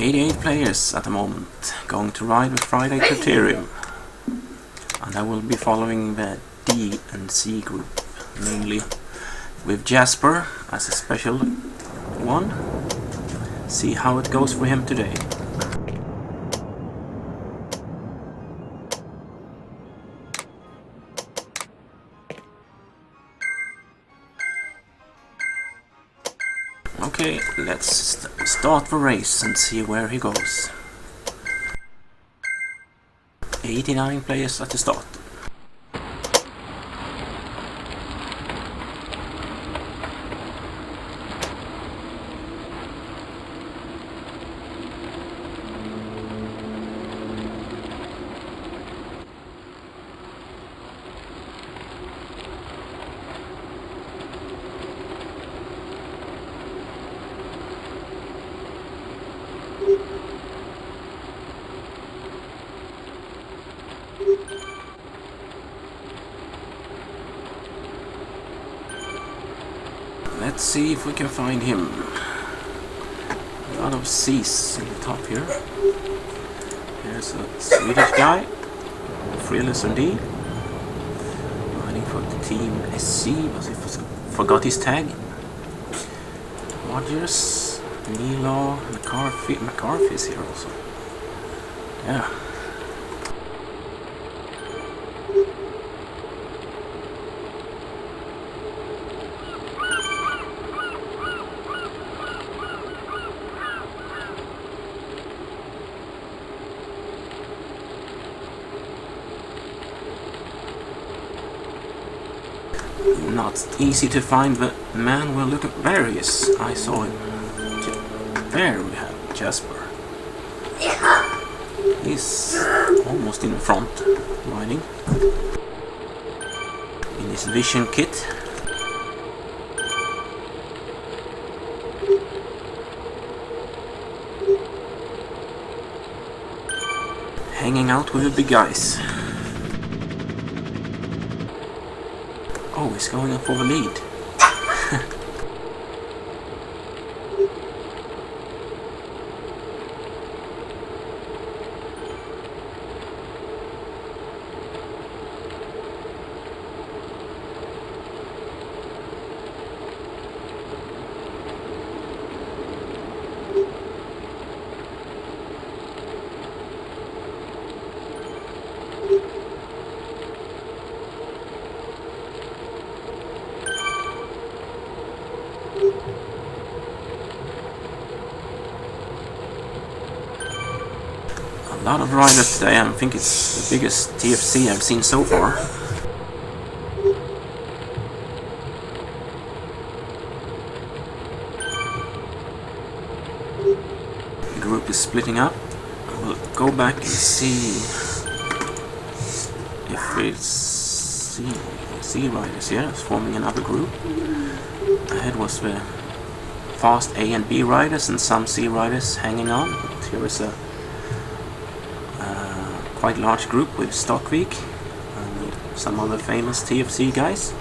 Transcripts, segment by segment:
88 players at the moment going to ride with Friday Criterium, and I will be following the D and C group, mainly with Jesper as a special one. See how it goes for him today. Okay, let's start the race and see where he goes. 89 players at the start. Let's see if we can find him. A lot of C's in the top here. There's a Swedish guy, Fearless D, riding for the team SC, but I forgot his tag. Rogers, Milo, McCarthy's here also. Yeah. Not easy to find the man we're looking. There he is. I saw him. There we have Jesper. He's almost in front, riding in his vision kit. Hanging out with the big guys. Oh, he's going up for the lead. A lot of riders today. I think it's the biggest TFC I've seen so far. The group is splitting up. We'll go back and see if it's C riders here. It's forming another group. Ahead was the fast A and B riders and some C riders hanging on. But here is a quite large group with Stockvik and some other famous TFC guys.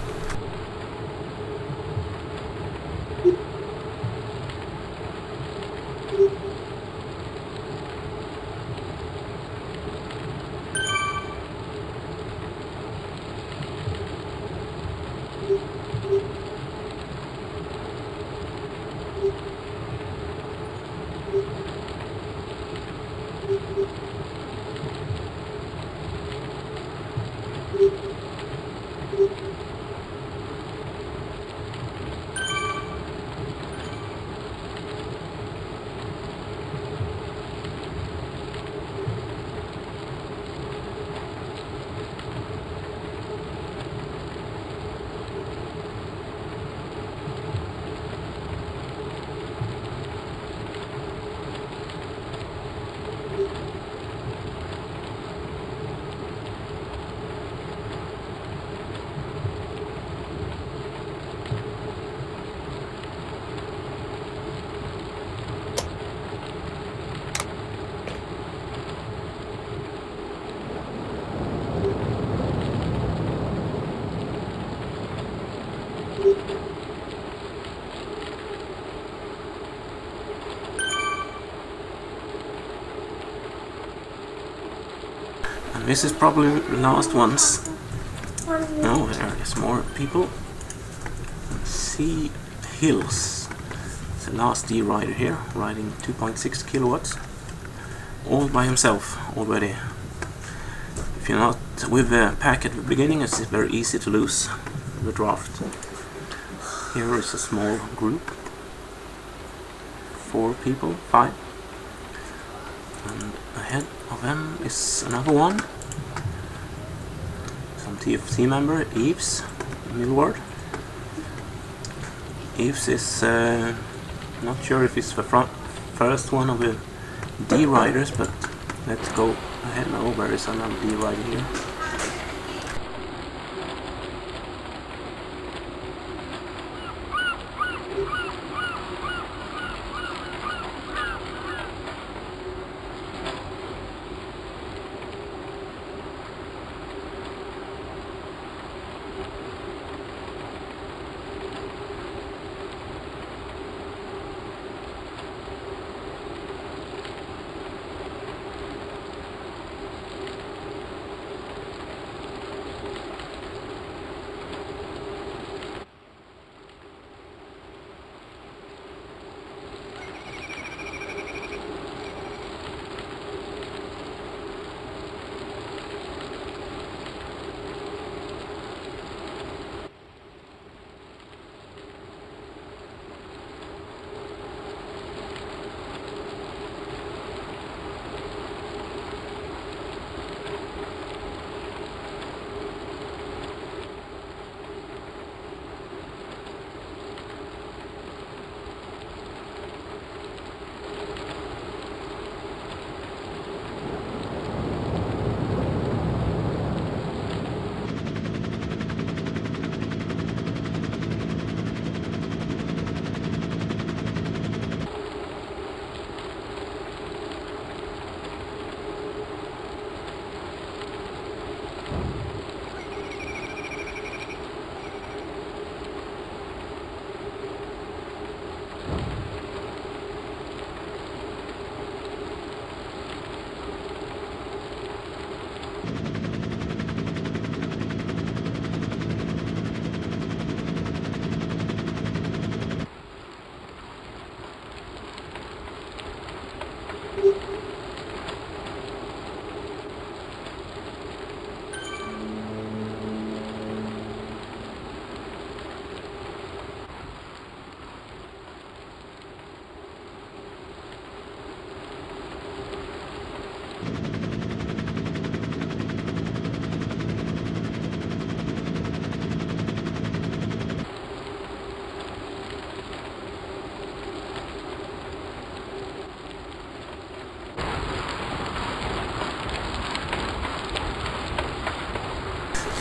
This is probably the last ones. No, there is more people. Sea Hills. It's the last D rider here, riding 2.6 kilowatts. All by himself already. If you're not with the pack at the beginning, it's very easy to lose the draft. Here is a small group. 4 people, 5. And ahead of them is another one. Some TFC member, Eves, Millward. Eves is not sure if he's the first one of the D riders, but let's go ahead now. Where is another D rider here?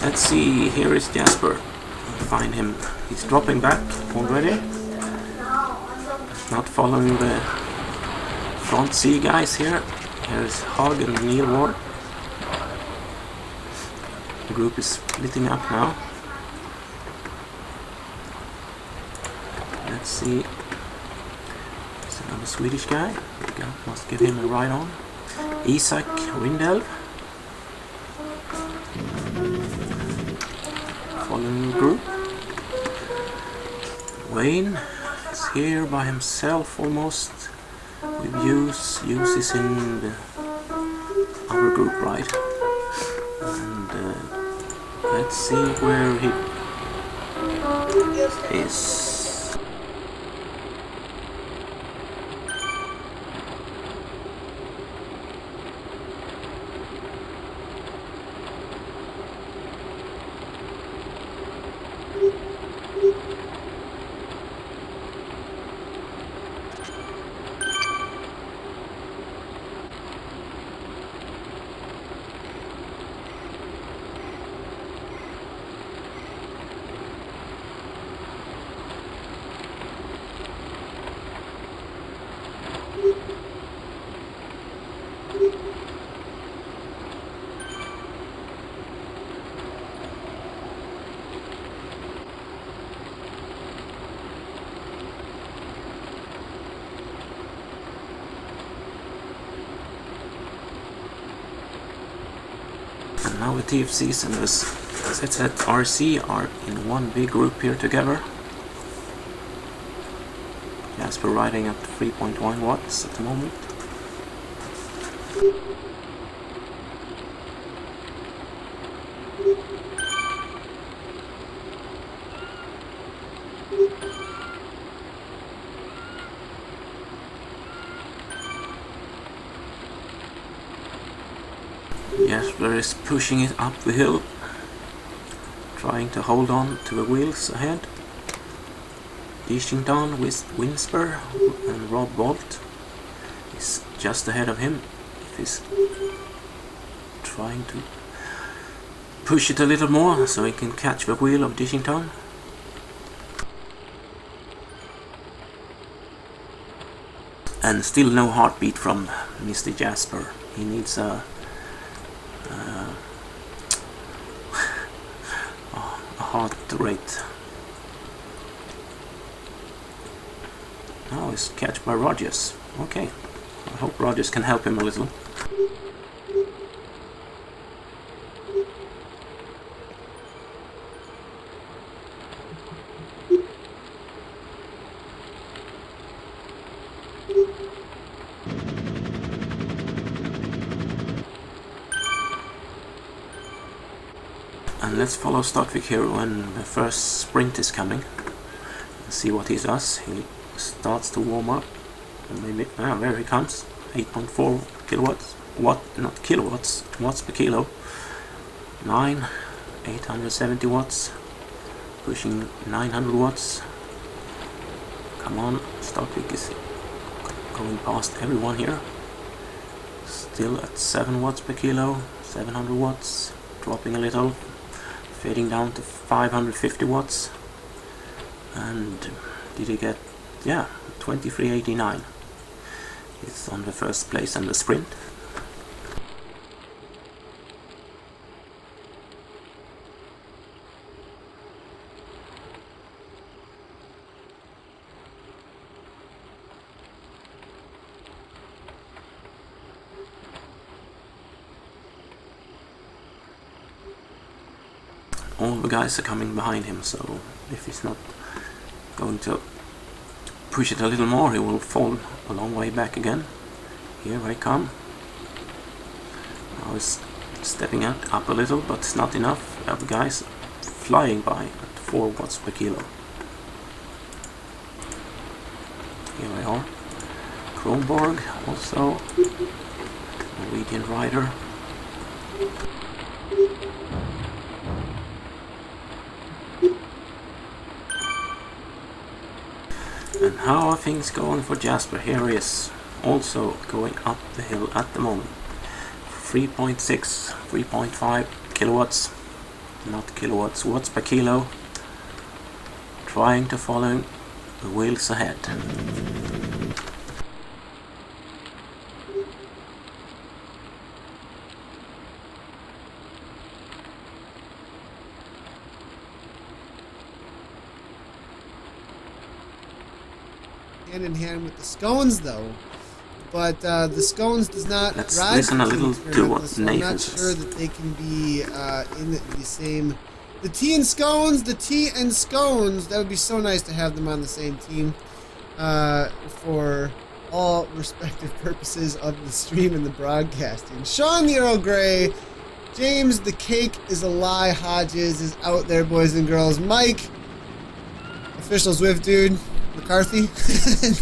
Let's see, here is Jesper. Find him. He's dropping back already. Not following the front C guys here. Here is Hog and Neil Ward. The group is splitting up now. Let's see. There's another Swedish guy. Must give him a ride on. Isak Windelv. Following the group. Wayne is here by himself almost. With Hughes is in the other group, right? And let's see where he is. now the TFCs and the RC are in one big group here together. Jesper riding at 3.1 watts at the moment. Jesper is pushing it up the hill, trying to hold on to the wheels ahead. Dishington with Jesper and Rob Bolt is just ahead of him. He's trying to push it a little more so he can catch the wheel of Dishington. And still no heartbeat from Mr. Jesper. He needs a heart rate. Now he's catched by Rogers. Okay, I hope Rogers can help him a little. And let's follow Stockvik here when the first sprint is coming. Let's see what he does. He starts to warm up. And maybe there he comes. 8.4 kilowatts. Not kilowatts. Watts per kilo. 870 watts. Pushing 900 watts. Come on, Stockvik is going past everyone here. Still at 7 watts per kilo. 700 watts. Dropping a little. Fading down to 550 watts, and did he get, 2389. It's on the first place in the sprint. All the guys are coming behind him, so if he's not going to push it a little more, he will fall a long way back again. Here I come. Now he's stepping up a little, but it's not enough. The other guys flying by at 4 watts per kilo. Here we are. Kronborg, also Norwegian rider. And how are things going for Jesper? Here he is, also going up the hill at the moment. 3.6, 3.5 kilowatts, not kilowatts, watts per kilo. Trying to follow the wheels ahead. Hand in hand with the scones, though, but the scones does not Let's ride. listen a little to what so I'm Nathan not says. sure that they can be in the same. The tea and scones. That would be so nice to have them on the same team for all respective purposes of the stream and the broadcasting. Sean the Earl Grey, James the Cake is a Lie Hodges is out there, boys and girls. Mike, official Zwift dude. McCarthy,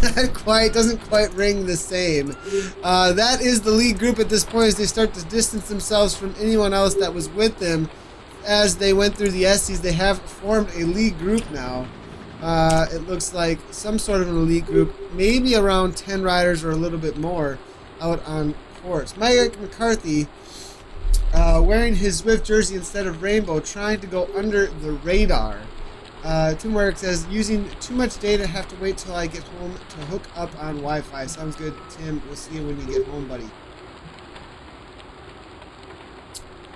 not quite, doesn't quite ring the same. That is the lead group at this point as they start to distance themselves from anyone else that was with them. As they went through the Estes, they have formed a lead group now. It looks like some sort of an elite group, maybe around 10 riders or a little bit more out on course. Mike McCarthy, wearing his Zwift jersey instead of rainbow, trying to go under the radar. Tim Warwick says, using too much data, have to wait till I get home to hook up on Wi-Fi. Sounds good, Tim. We'll see you when you get home, buddy.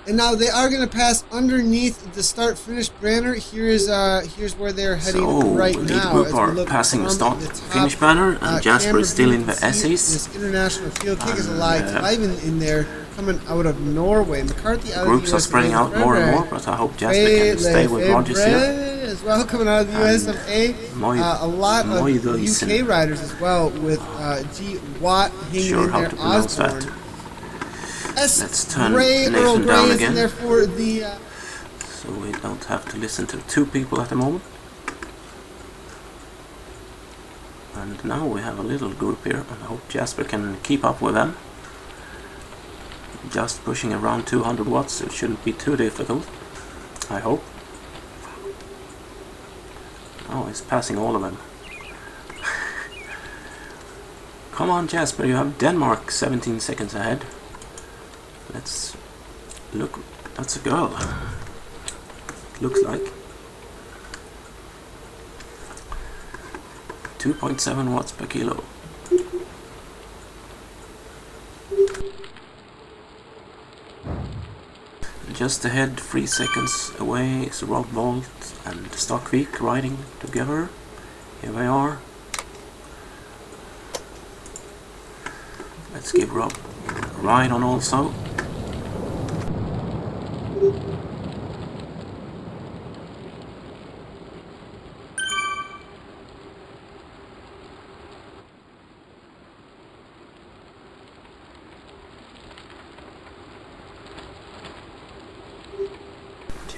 And now they are going to pass underneath the start-finish banner. Here's where they're heading right now. Group are passing the start-finish banner, and Jesper is still in the S's. This international field kick is alive in there. coming out of Norway. McCarthy out Groups of are the spreading out more and more, but I hope Jesper can stay with Rogers here. As well, coming out of the US of A. A lot of UK riders as well, with G. Watt hanging in there. Osborne. Let's turn Gray, Nathan Gray down is again. in there for the, so we don't have to listen to two people at the moment. And now we have a little group here, and I hope Jesper can keep up with them. Just pushing around 200 watts, it shouldn't be too difficult, I hope. Oh, he's passing all of them. Come on, Jesper, you have Denmark 17 seconds ahead. Let's look. That's a girl. Looks like 2.7 watts per kilo. Just ahead, 3 seconds away, is Rob Bolt and Stockvik riding together. Here they are. Let's give Rob a ride on also.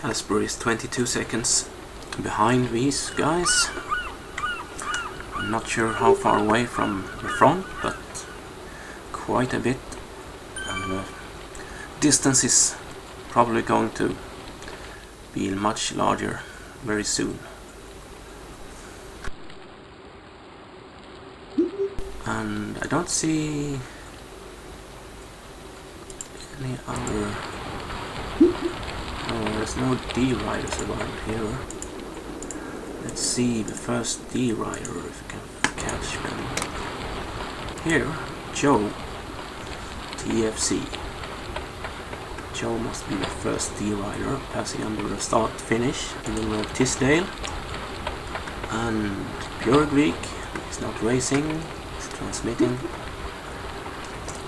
Jesper is 22 seconds behind these guys. I'm not sure how far away from the front, but quite a bit. And the distance is probably going to be much larger very soon. And I don't see any other. Oh, there's no D riders around here. Let's see the first D rider if we can catch them. Here, Joe, TFC. Joe must be the first D rider, passing under the start finish in the middle of Tisdale. And Björkvik is not racing, he's transmitting.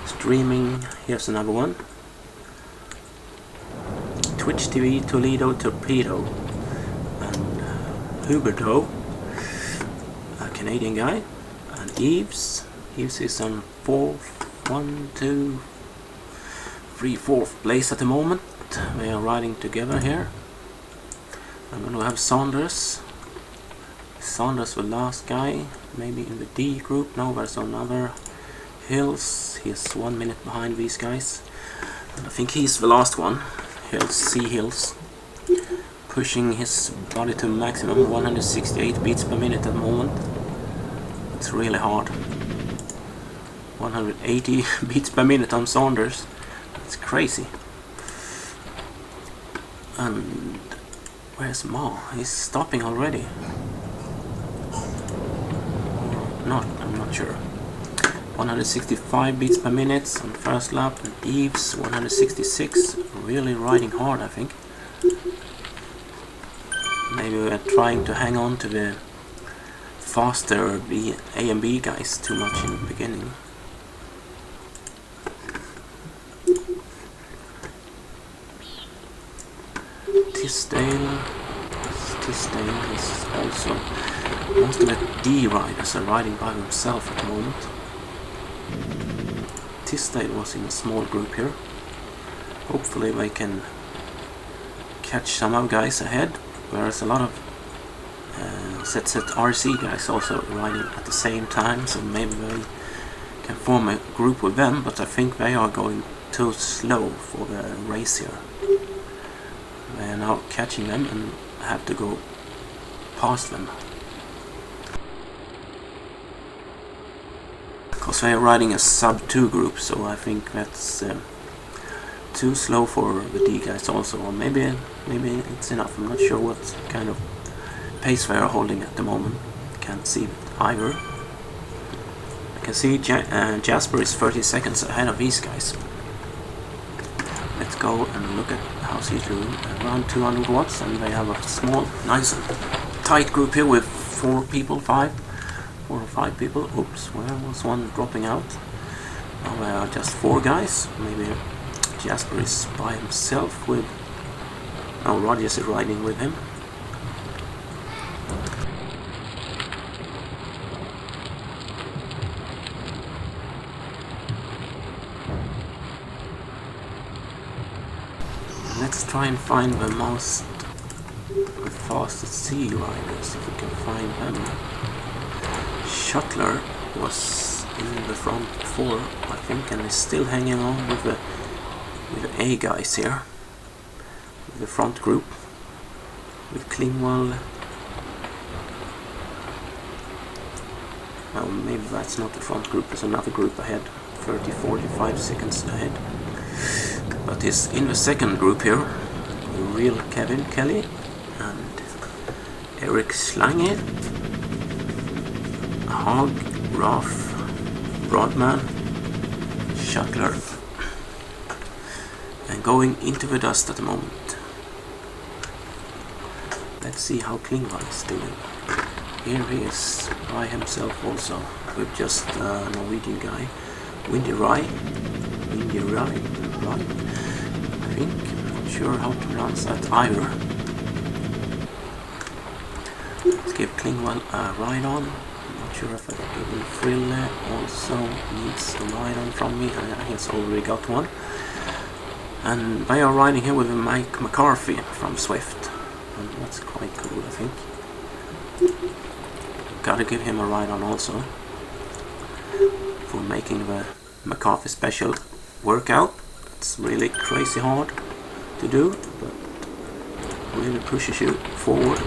Streaming, here's another one. Twitch TV, Toledo, Torpedo, and Huberto, a Canadian guy, and Eves. Eves is on 4th place at the moment. They are riding together here. I'm going to have Saunders. Saunders the last guy, maybe in the D group. No, there's another Hills. He's 1 minute behind these guys. And I think he's the last one. Hills, pushing his body to maximum 168 beats per minute at the moment. It's really hard. 180 beats per minute on Saunders. It's crazy. And where's Ma? He's stopping already. Or not, I'm not sure. 165 beats per minute on the first lap, and Eves 166, really riding hard I think. Maybe we're trying to hang on to the faster A and B guys too much in the beginning. Tisdale is also, most of the D riders are riding by themselves at the moment. Tisdale was in a small group here. Hopefully they can catch some of guys ahead, whereas a lot of ZZRC guys also riding at the same time, so maybe they can form a group with them, but I think they are going too slow for the race here. They are now catching them and have to go past them. Because they are riding a sub 2 group, so I think that's too slow for the D guys also, or maybe it's enough. I'm not sure what kind of pace they are holding at the moment. Can't see it either. I can see Jesper is 30 seconds ahead of these guys. Let's go and look at how he's doing. Around 200 watts, and they have a small, nice, tight group here with 4 or 5 people. Oops, where was one dropping out? Now there are just 4 guys. Maybe Jesper is by himself with... Oh, Rogers is riding with him. Let's try and find the fastest sea riders, if we can find them. Shuttler was in the front four, I think, and is still hanging on with the A guys here. With the front group. With Klingwall. Well, maybe that's not the front group, there's another group ahead. 30, 45 seconds ahead. But he's in the second group here. Real Kevin Kelly and Eric Schlange, Hog, Ralph, Broadman, Shuttler, and going into the dust at the moment. Let's see how Klingvall is doing. Here he is by himself also, with just a Norwegian guy. Windy Rye, I think. Not sure how to pronounce that either. Let's give Klingvall a ride on. Not sure if even Frille also needs a ride on from me. He's already got one. And they are riding here with Mike McCarthy from Swift. And that's quite cool, I think. Gotta give him a ride on also. For making the McCarthy special workout. It's really crazy hard to do, but really pushes you forward.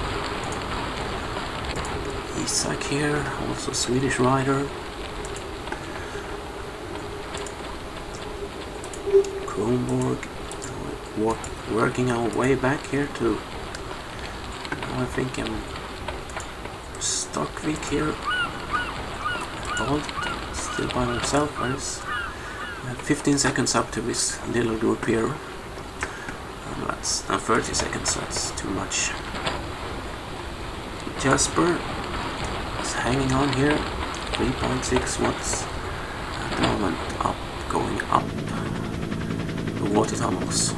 Isak here, also Swedish rider. Kronborg, working our way back here to, I think I'm Stockvik here. Bolt, still by himself. There's 15 seconds up to this little group here. And that's 30 seconds, that's too much. Jesper is hanging on here. 3.6 watts at the moment, going up the water tunnels.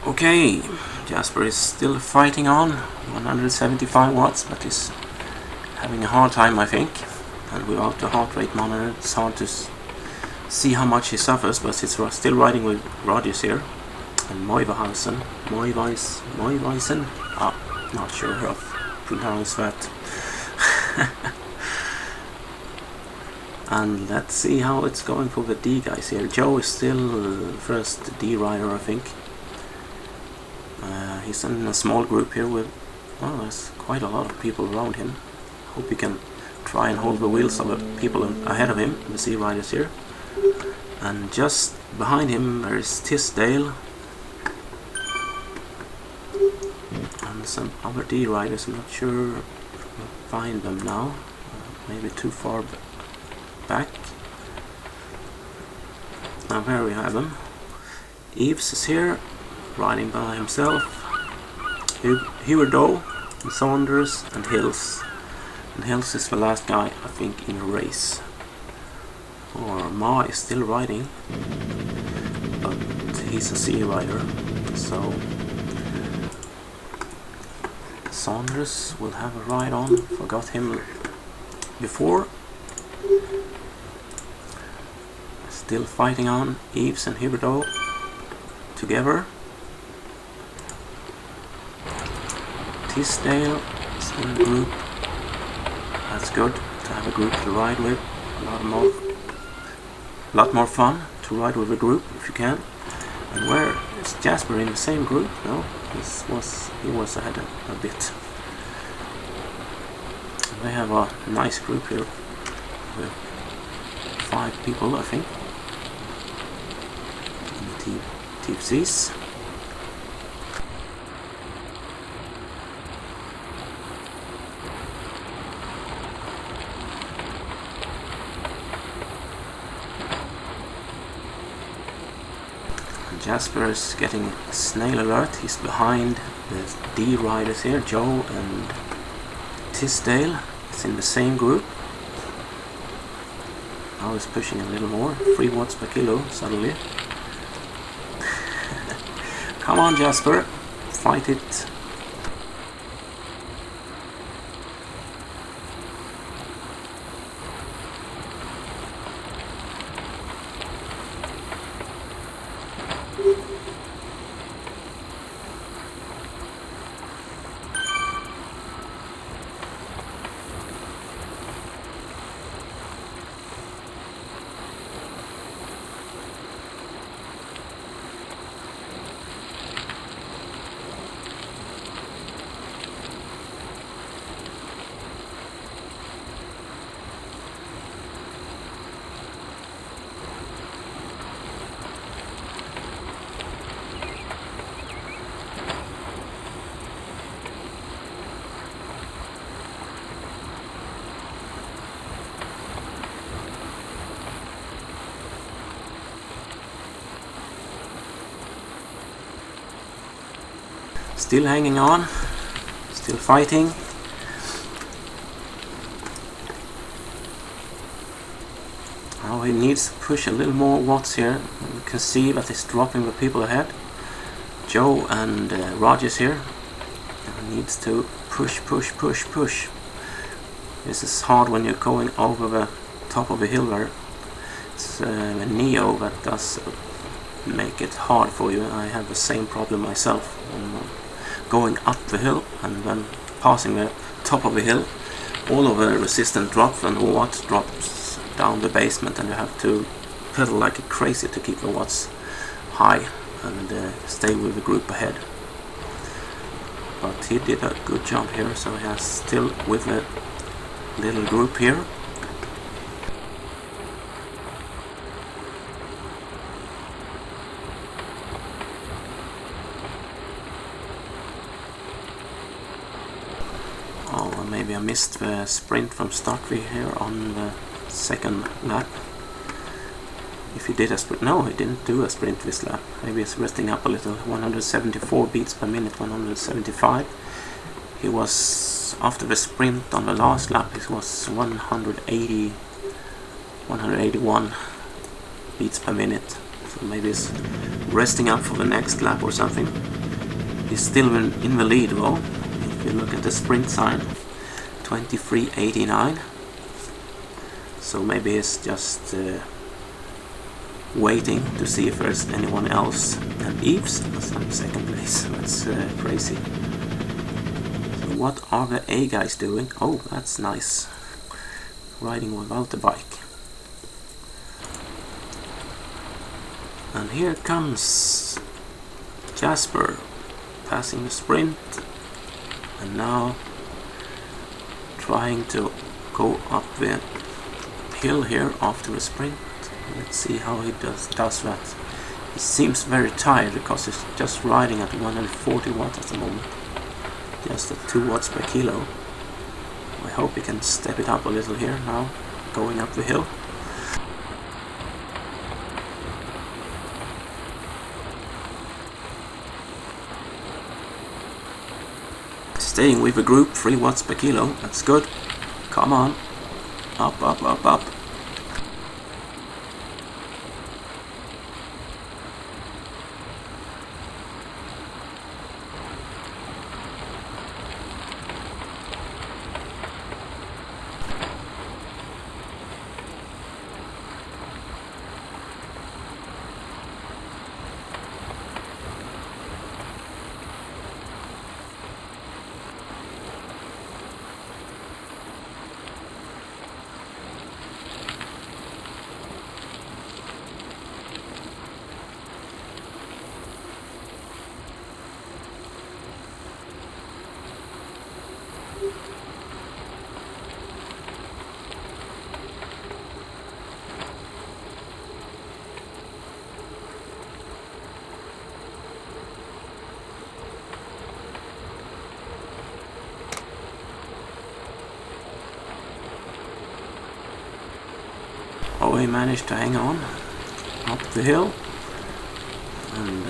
Okay, Jesper is still fighting on, 175 watts, but is having a hard time, I think. And without the heart rate monitor, it's hard to see how much he suffers, but he's still riding with Rogers here. And Moivaisen, not sure how to pronounce that. And let's see how it's going for the D guys here. Joe is still first D rider, I think. He's in a small group here with, well, there's quite a lot of people around him. Hope he can try and hold the wheels of the people ahead of him, the C riders here. And just behind him there is Tisdale and some other D riders. I'm not sure if I'll find them now. Maybe too far back. Now there we have them. Eves is here, riding by himself. Huerdo, and Saunders, and Hills. And Hills is the last guy, I think, in a race. Or Ma is still riding, but he's a C rider, so Saunders will have a ride on. Forgot him before. Still fighting on, Eves and Huberdo together. Tisdale is in the group. That's good to have a group to ride with. A lot more fun to ride with a group if you can. And where is Jesper in the same group? No, he was ahead a bit. They have a nice group here with 5 people, I think, in the TFCs. Jesper is getting a snail alert. He's behind the D riders here, Joe and Tisdale. It's in the same group. Now he's pushing a little more. 3 watts per kilo suddenly. Come on, Jesper, fight it. Still hanging on, still fighting. Now he needs to push a little more watts here. You can see that he's dropping the people ahead. Joe and Rogers here. He needs to push. This is hard when you're going over the top of the hill there. It's the Neo that does make it hard for you. I have the same problem myself. Going up the hill and then passing the top of the hill, all of the resistance drops and the watts drops down the basement, and you have to pedal like crazy to keep the watts high and stay with the group ahead. But he did a good job here, so he has still with a little group here. Oh, maybe I missed the sprint from Starkville here on the second lap. If he did a sprint, no, he didn't do a sprint this lap. Maybe he's resting up a little. 174 beats per minute, 175. He was, after the sprint on the last lap, it was 181 beats per minute. So maybe he's resting up for the next lap or something. He's still in the lead though. If you look at the sprint sign, 23.89. So maybe he's just waiting to see if there's anyone else. And Eves was in second place. That's crazy. So what are the A guys doing? Oh, that's nice. Riding without the bike. And here comes Jesper passing the sprint, and now trying to go up the hill here after a sprint. Let's see how he does that. He seems very tired because he's just riding at 140 watts at the moment, just at 2 watts per kilo. I hope he can step it up a little here now, going up the hill. Staying with the group, 3 watts per kilo, that's good. Come on, up, up, up, up. Oh, he managed to hang on up the hill, and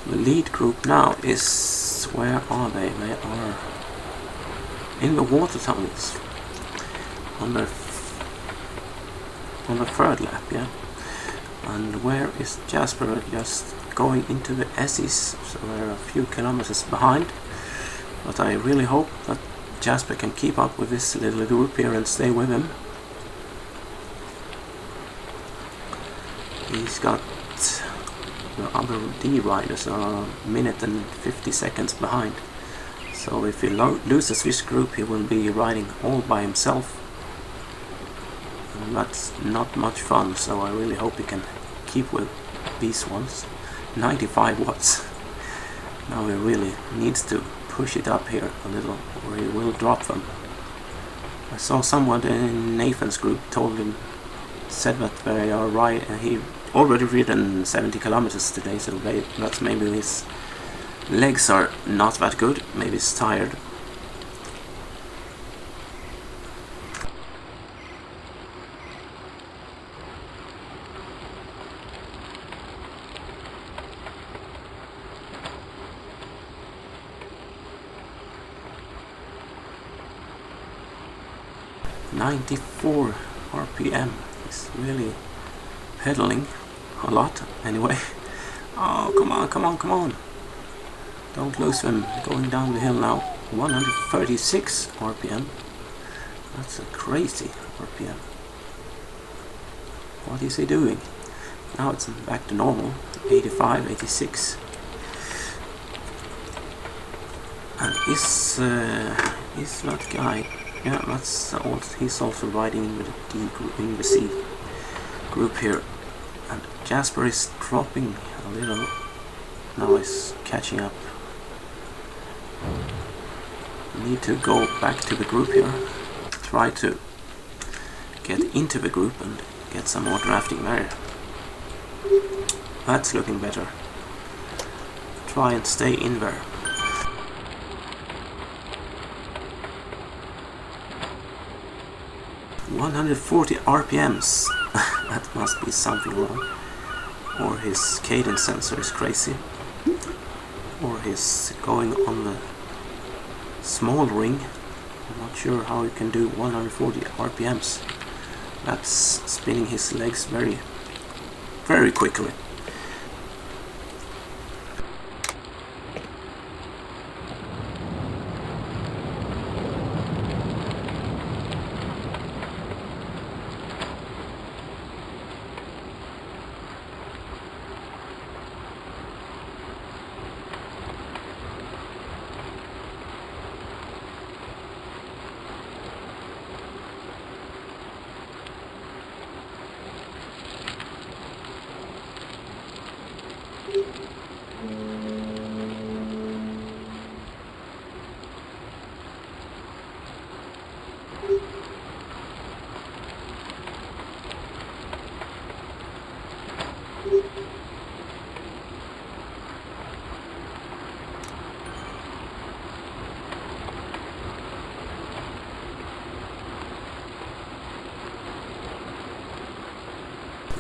the lead group now is, where are they? They are in the water tunnels on the third lap, yeah. And where is Jesper? Just going into the S's, so they're a few kilometers behind. But I really hope that Jesper can keep up with this little group here and stay with him. He's got the other D riders are a minute and 50 seconds behind. So if he loses this group, he will be riding all by himself. And that's not much fun, so I really hope he can keep with these ones. 95 watts. Now he really needs to push it up here a little, or he will drop them. I saw someone in Nathan's group said that they are right. He already ridden 70 kilometers today, so that's maybe his legs are not that good. Maybe he's tired. .94 RPM. He's really pedaling a lot anyway. Oh, come on, come on, come on. Don't lose him. Going down the hill now. 136 RPM. That's a crazy RPM. What is he doing? Now it's back to normal. 85, 86. And is that guy? Yeah, he's also riding in with the D group, in the C group here. And Jesper is dropping a little. Now he's catching up. Need to go back to the group here. Try to get into the group and get some more drafting there. That's looking better. Try and stay in there. .140 RPMs. That must be something wrong. Or his cadence sensor is crazy. Or he's going on the small ring. I'm not sure how he can do 140 RPMs. That's spinning his legs very, very quickly.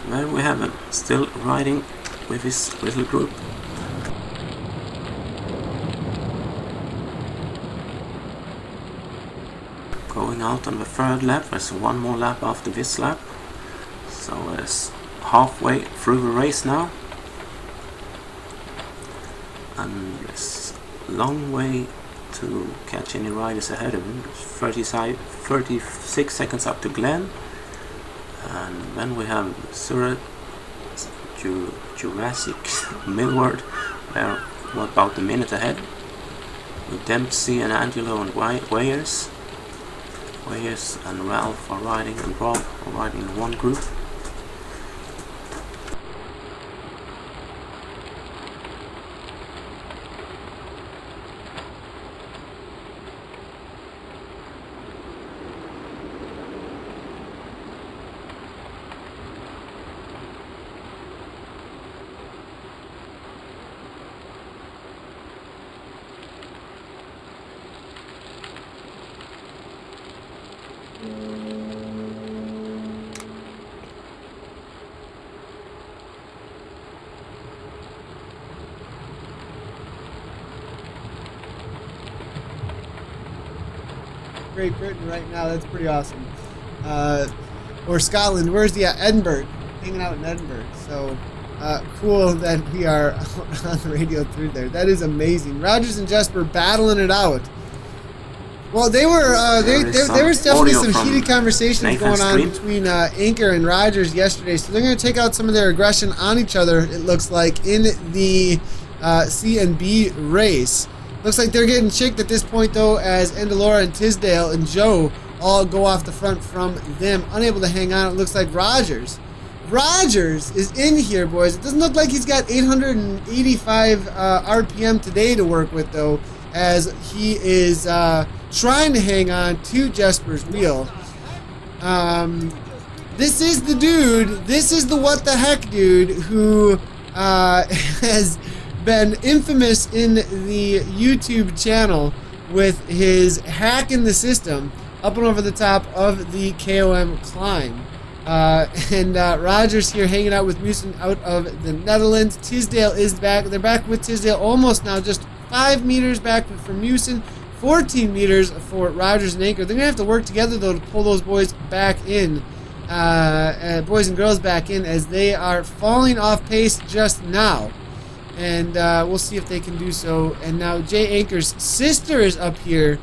There we have him, still riding with his little group. Going out on the third lap. There's one more lap after this lap. So it's halfway through the race now. And there's a long way to catch any riders ahead of him. 36 seconds up to Glenn. And then we have Surrey, Jurassic, Millward. They're about a minute ahead. With Dempsey and Angelo and Wayers. Wayers and Ralph are riding, and Rob are riding in one group. Great Britain right now. That's pretty awesome. Or Scotland. Where's the Edinburgh? Hanging out in Edinburgh. So cool that we are on the radio through there. That is amazing. Rogers and Jesper battling it out. Well, they were there was definitely some heated conversations Nathan's going on between Anchor and Rogers yesterday. So they're going to take out some of their aggression on each other. It looks like in the C and B race. Looks like they're getting chicked at this point, though, as Endalora and Tisdale and Joe all go off the front from them, unable to hang on. It looks like Rogers is in here, boys. It doesn't look like he's got 885 RPM today to work with, though, as he is trying to hang on to Jesper's wheel. This is the dude. This is the what the heck dude who has been infamous in the YouTube channel with his hack in the system up and over the top of the KOM climb. And Rogers here hanging out with Musen out of the Netherlands. Tisdale is back. They're back with Tisdale almost now, just 5 meters back from Musen, 14 meters for Rogers and Anchor. They're going to have to work together, though, to pull those boys back in, boys and girls back in, as they are falling off pace just now. And we'll see if they can do so. And now Jay Anchor's sister is up here.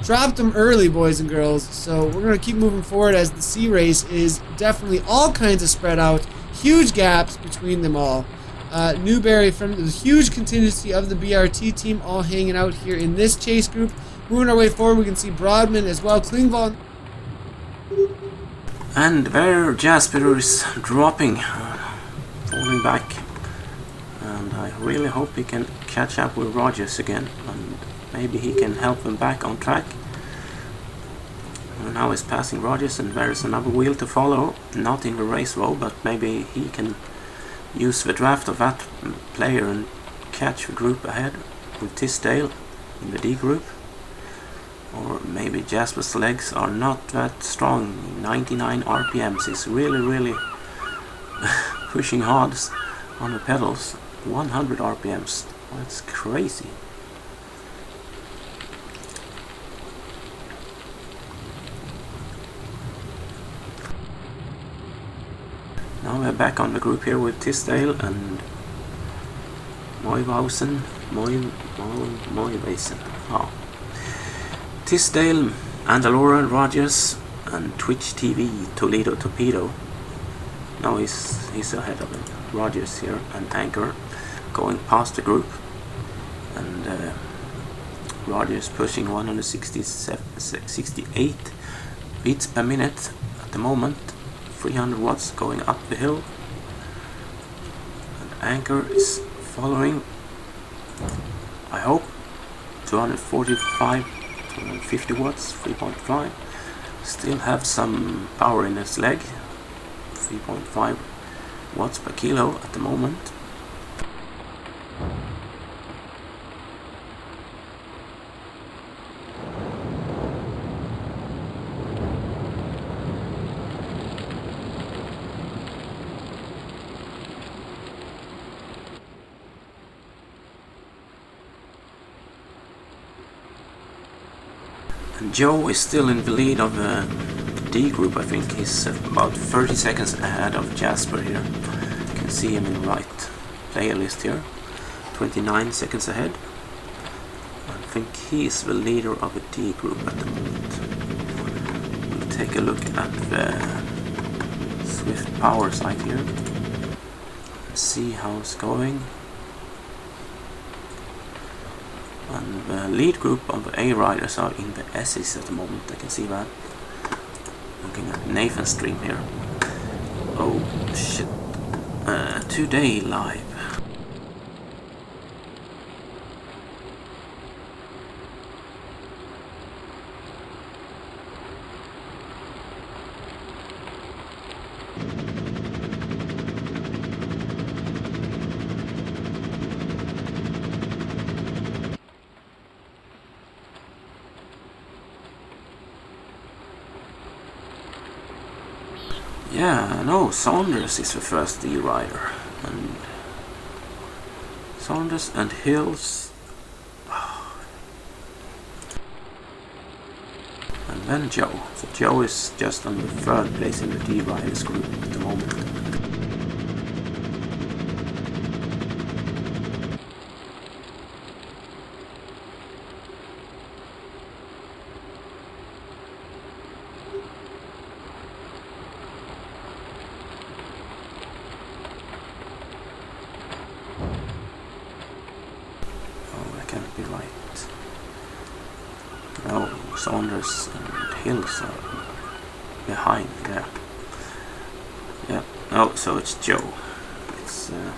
Dropped them early, boys and girls. So we're going to keep moving forward, as the C race is definitely all kinds of spread out. Huge gaps between them all. Newberry from the huge contingency of the BRT team all hanging out here in this chase group. Moving our way forward, we can see Broadman as well. Klingval. And there Jesper is dropping, falling back. And I really hope he can catch up with Rogers again, and maybe he can help them back on track. And now he's passing Rogers, and there is another wheel to follow, not in the race row, but maybe he can use the draft of that player and catch the group ahead with Tisdale in the D group. Or maybe Jasper's legs are not that strong. 99 RPMs is really pushing hard on the pedals. 100 RPMs. That's crazy. Now we're back on the group here with Tisdale and Moivausen. Oh. Tisdale, Andalora, Rogers, and Twitch TV, Toledo Torpedo. Now he's ahead of him. Rogers here and Anchor going past the group, and Rogers pushing 168 beats per minute at the moment. 300 watts going up the hill, and Anchor is following, I hope, 245, 250 watts, 3.5. Still have some power in its leg. 3.5 watts per kilo at the moment. And Joe is still in the lead of the D group. I think he's about 30 seconds ahead of Jesper here. You can see him in the right player list here. 29 seconds ahead. I think he is the leader of the D group at the moment. We'll take a look at the Swift Power site here and see how it's going. And the lead group of the A riders are in the S's at the moment. I can see that. Looking at Nathan's stream here. Oh shit. Today live. Yeah, no, Saunders is the first D rider, and Saunders and Hills, and then Joe. So Joe is just on the third place in the D riders group at the moment. Can't be right. No, Saunders and Hills are behind there. Yeah, no, so it's Joe. It's I'm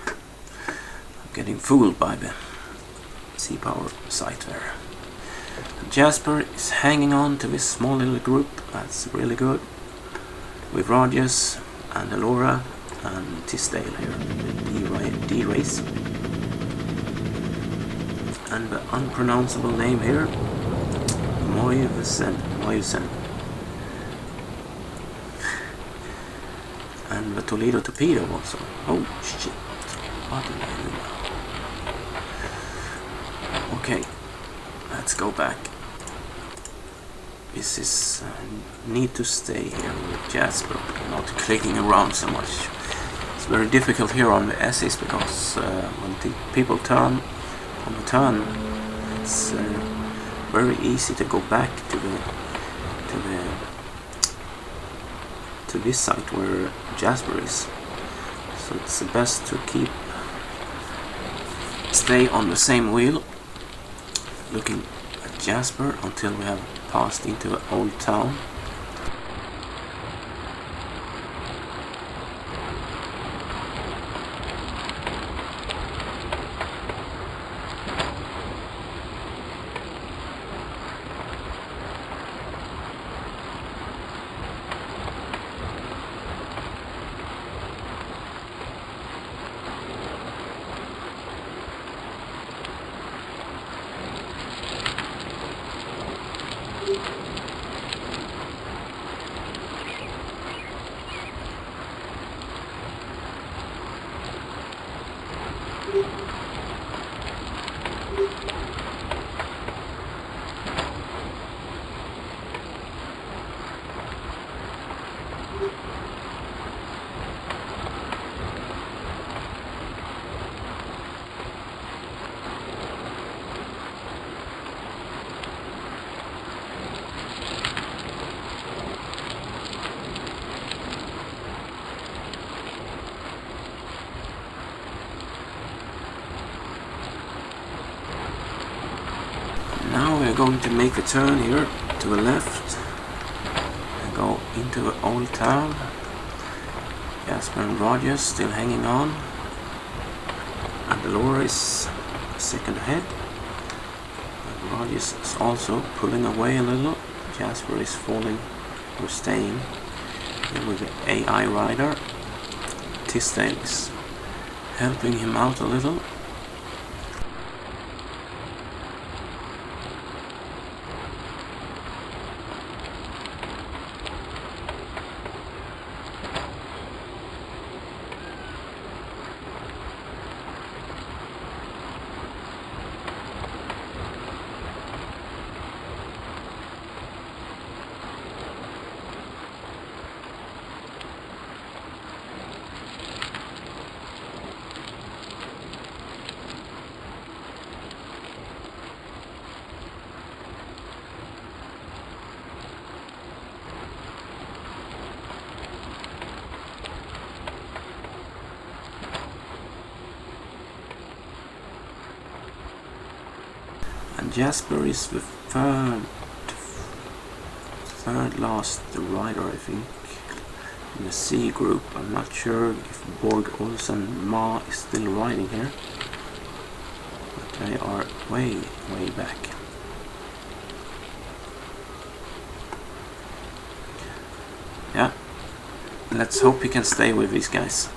getting fooled by the C-Power site there. And Jesper is hanging on to this small little group. That's really good. With Rogers and Alora and Tisdale here in the D race. And the unpronounceable name here, Moyvesen. And the Toledo Torpedo also. Oh shit, what did I do now? Okay, let's go back. This is, need to stay here with Jesper, not clicking around so much. It's very difficult here on the S's because when the people turn on the turn, it's very easy to go back to this site where Jesper is. So it's the best to stay on the same wheel, looking at Jesper until we have passed into Old Town. Now we're going to make a turn here to the left and go into the Old Town. Jesper and Rogers still hanging on, and the Laura is a second ahead. And Rogers is also pulling away a little. Jesper is falling or staying here with the AI rider. Tisdale is helping him out a little. Jesper is the third last rider, I think, in the C group. I'm not sure if Borg Olsen Ma is still riding here, but they are way back. Yeah, let's hope he can stay with these guys.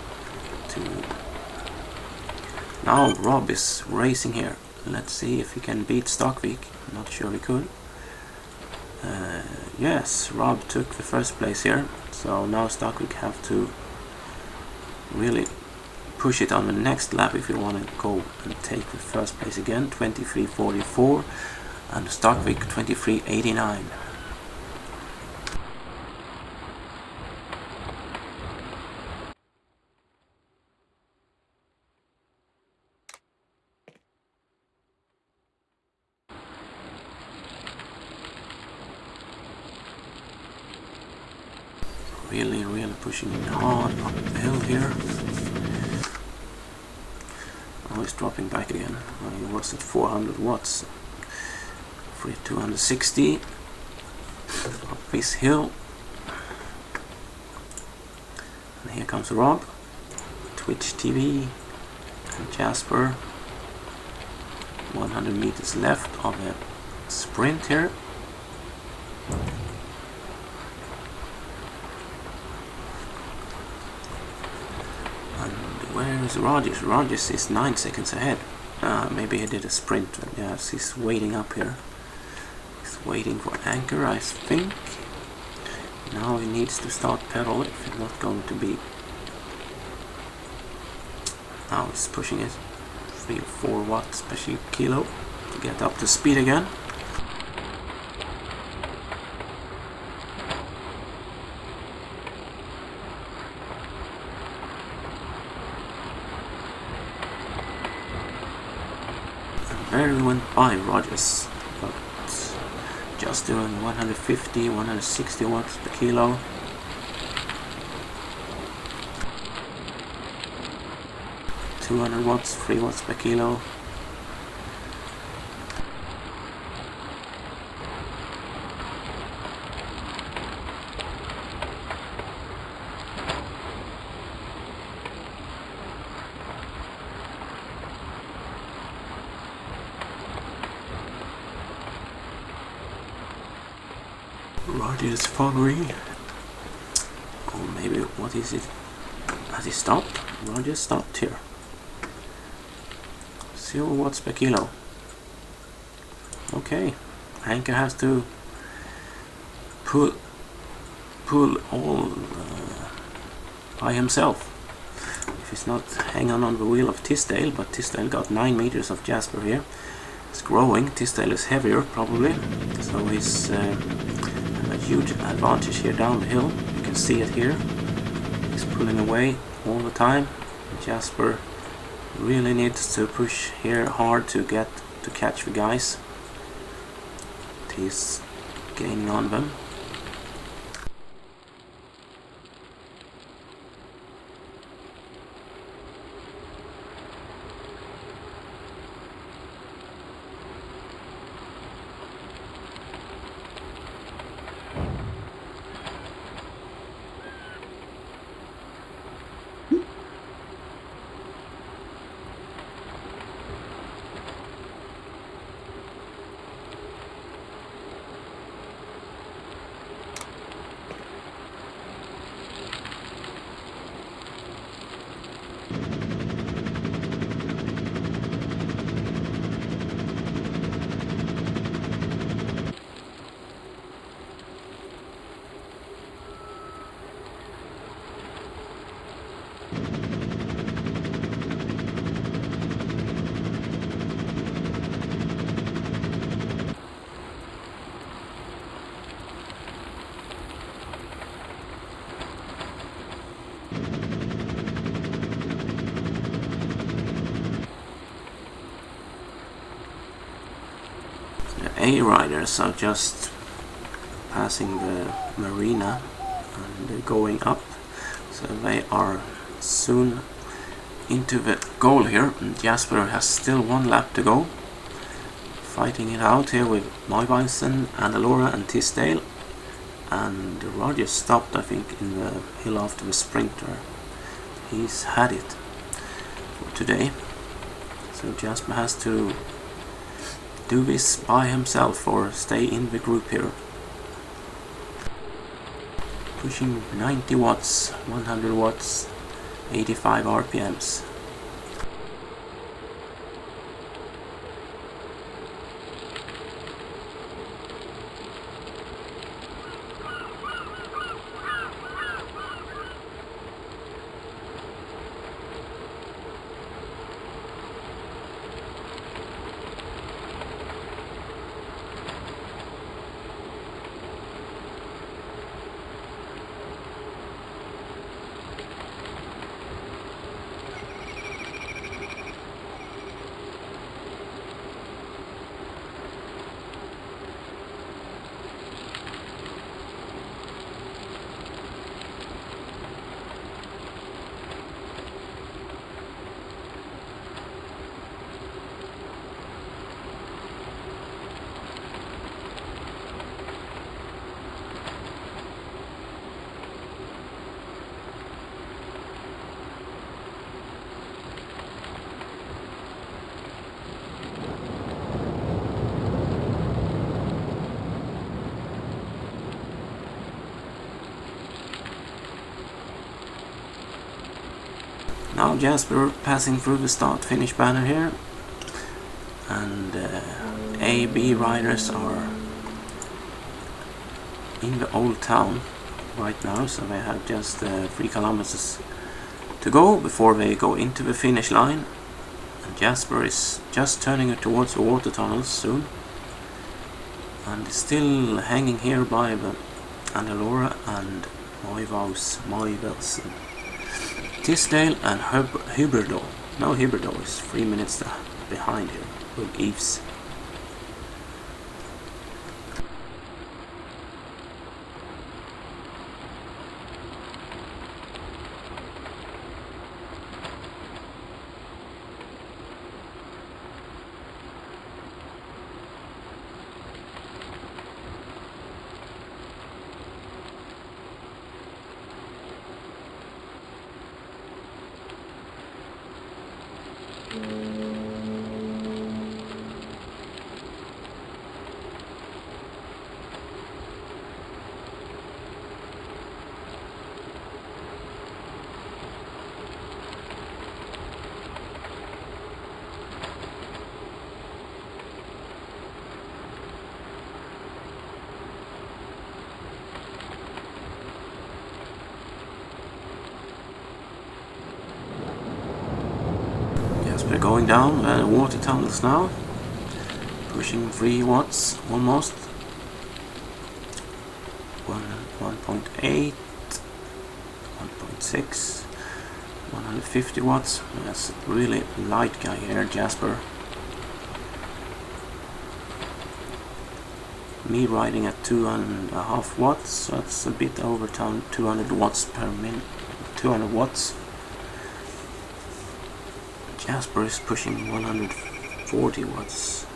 Now Rob is racing here. Let's see if he can beat Stockvik. Not sure he could. Yes, Rob took the first place here, so now Stockvik have to really push it on the next lap if you want to go and take the first place again. 23:44 and Stockvik 23:89. Really pushing it hard up the hill here. Oh, he's dropping back again. He was at 400 watts. 260 up this hill. And here comes Rob, Twitch TV, and Jesper. 100 meters left of a sprint here. Where is Rogers? Rogers is 9 seconds ahead. Maybe he did a sprint. Yes, he's waiting up here. He's waiting for anchor, I think. Now he needs to start pedal if he's not going to be. Now he's pushing it. 3 or 4 watts per kilo to get up to speed again. There we went by Rogers, but just doing 150, 160 watts per kilo. $200 watts, 3 watts per kilo. Rogers foggery. Or maybe, what is it? Has he stopped? Rogers stopped here. 0 watts per kilo. Okay. Anchor has to pull all by himself. If he's not hanging on the wheel of Tisdale, but Tisdale got 9 meters of Jesper here. It's growing. Tisdale is heavier probably, so he's a huge advantage here down the hill. You can see it here. He's pulling away all the time. Jesper really needs to push here hard to catch the guys. He's gaining on them. A riders are just passing the marina and they're going up, so they are soon into the goal here. And Jesper has still 1 lap to go. fighting it out here with Moivisen, Andalora and Tisdale. And Roger stopped, I think, in the hill after the sprinter. He's had it for today. So Jesper has to do this by himself or stay in the group here. Pushing 90 watts, 100 watts, 85 RPMs. Now Jesper passing through the start-finish banner here, and A-B riders are in the old town right now, so they have just 3 kilometers to go before they go into the finish line. And Jesper is just turning it towards the water tunnels soon, and is still hanging here by the Andalora and Moivisen. Tisdale and Hyberdo. No, Hyberdo is 3 minutes behind here with Eves. We're going down water tunnels now, pushing 3 watts almost. 1.8, 1.6, 150 watts. That's a really light guy here, Jesper. Me riding at 2.5 watts, so that's a bit over 200 watts per minute. 200 watts. Jesper is pushing 140 watts.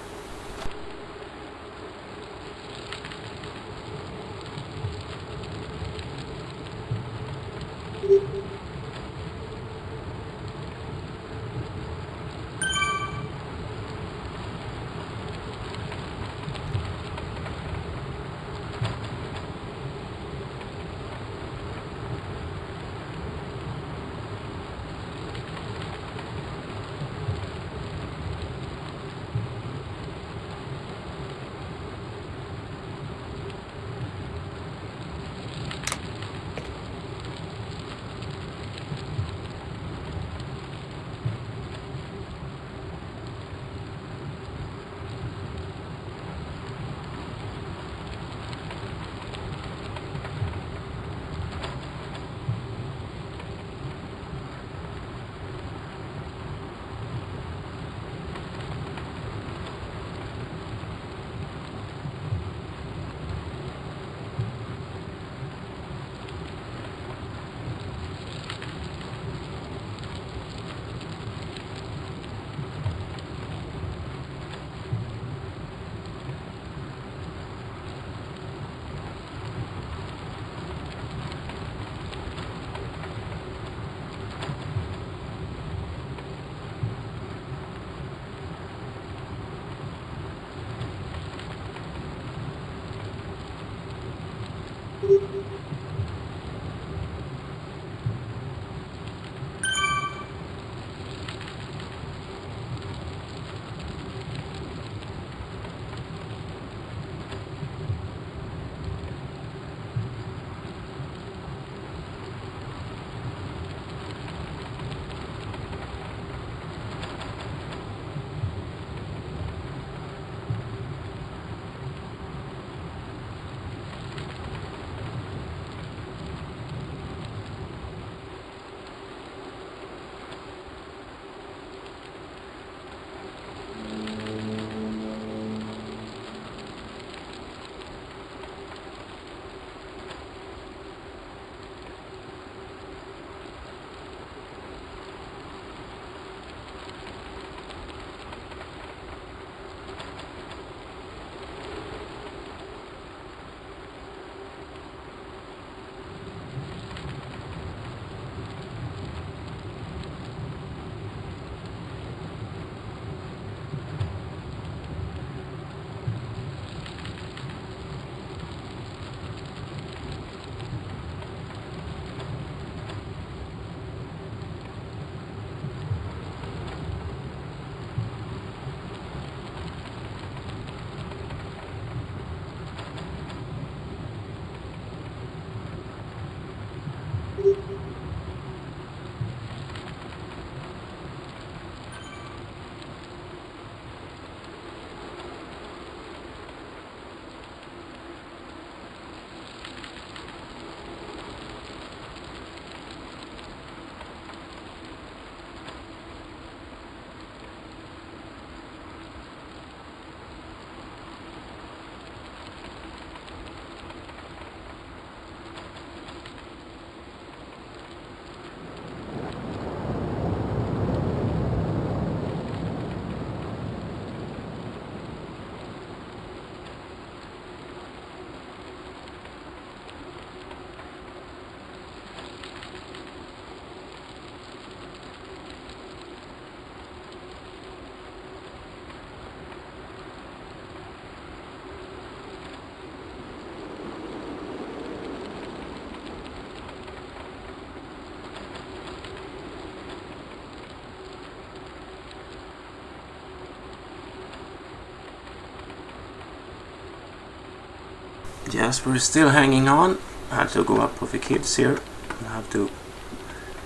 Jesper is still hanging on. I had to go up with the kids here. I have to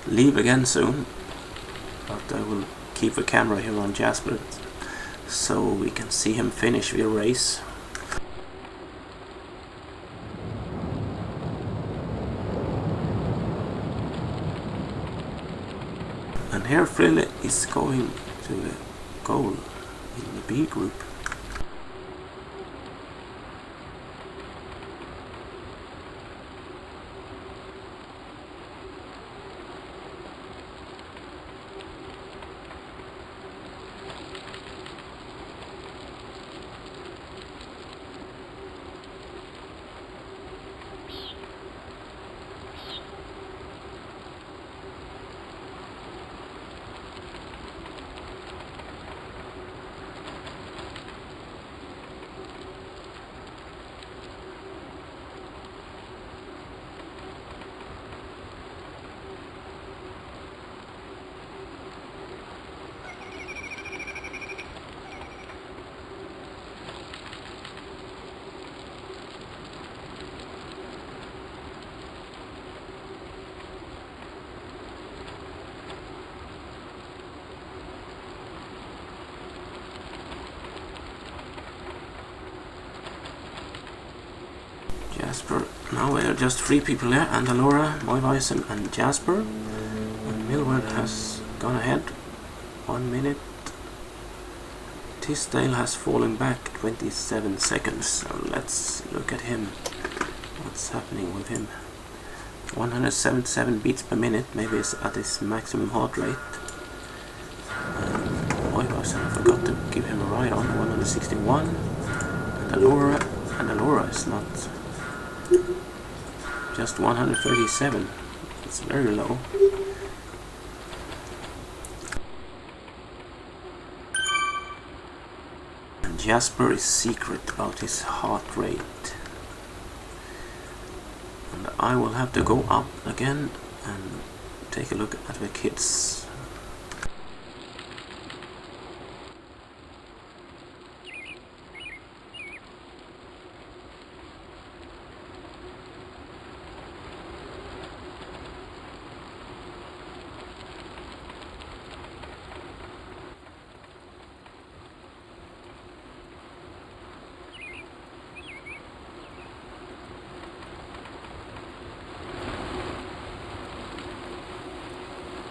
leave again soon, but I will keep the camera here on Jesper so we can see him finish the race. And here Frille is going to the goal in the B group. Jesper, now there are just 3 people here, Andalora, Moivaisen and Jesper. And Millward has gone ahead 1 minute. Tisdale has fallen back 27 seconds, so let's look at him. What's happening with him? 177 beats per minute, maybe it's at his maximum heart rate. Moivaisen, I forgot to give him a ride on, 161. Andalora is not... just 137. It's very low. And Jesper is secret about his heart rate. I will have to go up again and take a look at the kids.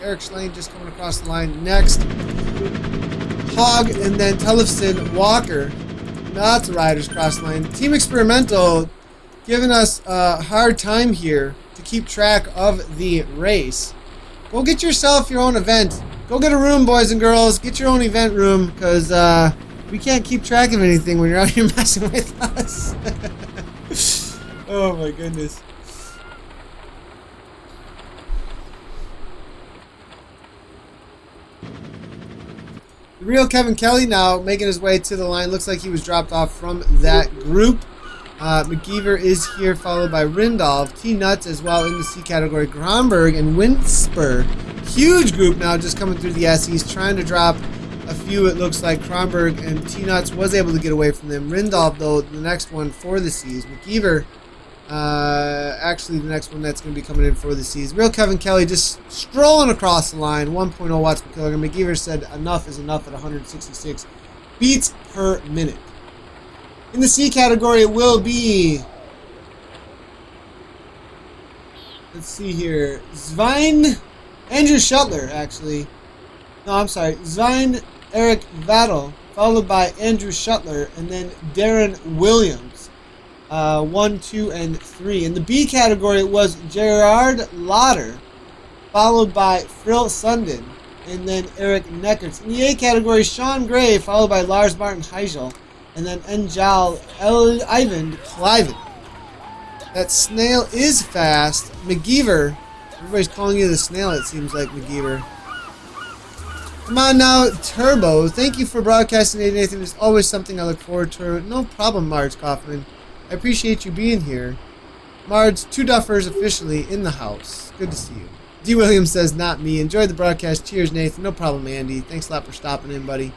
Eric Schlein just coming across the line. Next, Hogg and then Tellefson Walker. Lots of riders cross the line. Team Experimental giving us a hard time here to keep track of the race. Go get yourself your own event. Go get a room, boys and girls. Get your own event room, because we can't keep track of anything when you're out here messing with us. Oh my goodness. The real Kevin Kelly now making his way to the line. Looks like he was dropped off from that group. McGeever is here, followed by Rindolph. T-Nuts as well in the C category. Gromberg and Winsper. Huge group now just coming through the SEs, trying to drop a few. It looks like Gromberg and T-Nuts was able to get away from them. Rindolph, though, the next one for the Cs. McGeever, actually the next one that's going to be coming in for the Cs. Real Kevin Kelly just strolling across the line. 1.0 watts per kilogram. McGeever said enough is enough at 166 beats per minute. In the C category, it will be, let's see here, Andrew Shuttler, actually. No, I'm sorry, Eric Vattel, followed by Andrew Shuttler, and then Darren Williams. 1, 2, and 3. In the B category, it was Gerard Lauder, followed by Frill Sundin, and then Eric Neckerts. In the A category, Sean Gray, followed by Lars Martin Heigel, and then Enjal Ivan Cliven. That snail is fast. McGeever. Everybody's calling you the snail, it seems like, McGeever. Come on now, Turbo. Thank you for broadcasting, Nathan. It's always something I look forward to. No problem, Marge Kaufman. I appreciate you being here. Marge, 2 Duffers officially in the house. Good to see you. D. Williams says, not me. Enjoy the broadcast. Cheers, Nathan. No problem, Andy. Thanks a lot for stopping in, buddy.